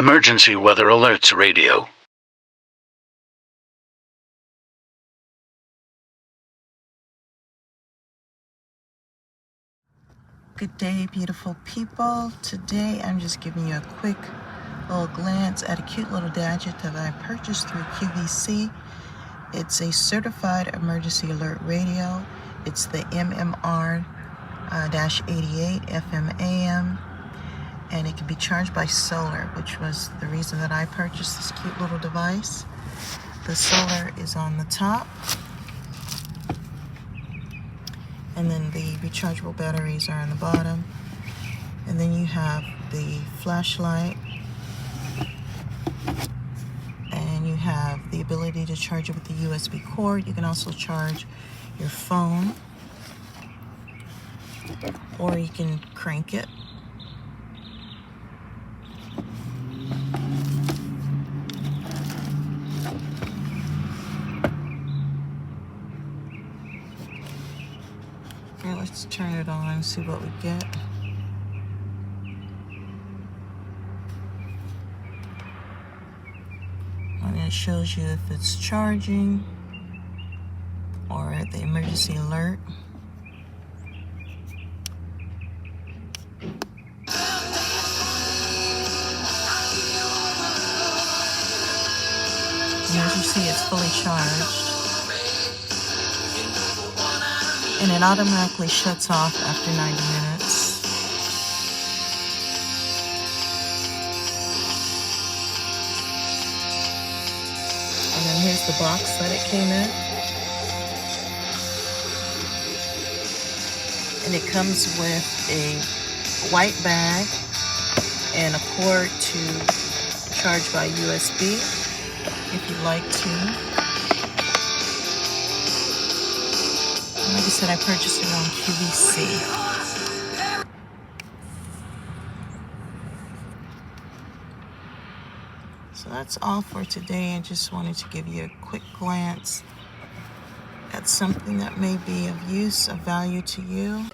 Emergency weather alerts radio. Good day, beautiful people. Today I'm just giving you a quick little glance at a cute little gadget that I purchased through QVC. It's a certified emergency alert radio. It's the MMR-88 FM AM, and it can be charged by solar, which was the reason that I purchased this cute little device. The solar is on the top, and then the rechargeable batteries are on the bottom, and then you have the flashlight, and you have the ability to charge it with the USB cord. You can also charge your phone, or you can crank it. Okay, let's turn it on and see what we get. And it shows you if it's charging or at the emergency alert. And as you see, it's fully charged. And it automatically shuts off after 90 minutes. And then here's the box that it came in. And it comes with a white bag and a cord to charge by USB if you'd like to. Like I said, I purchased it on QVC. So that's all for today. I just wanted to give you a quick glance at something that may be of use, of value to you.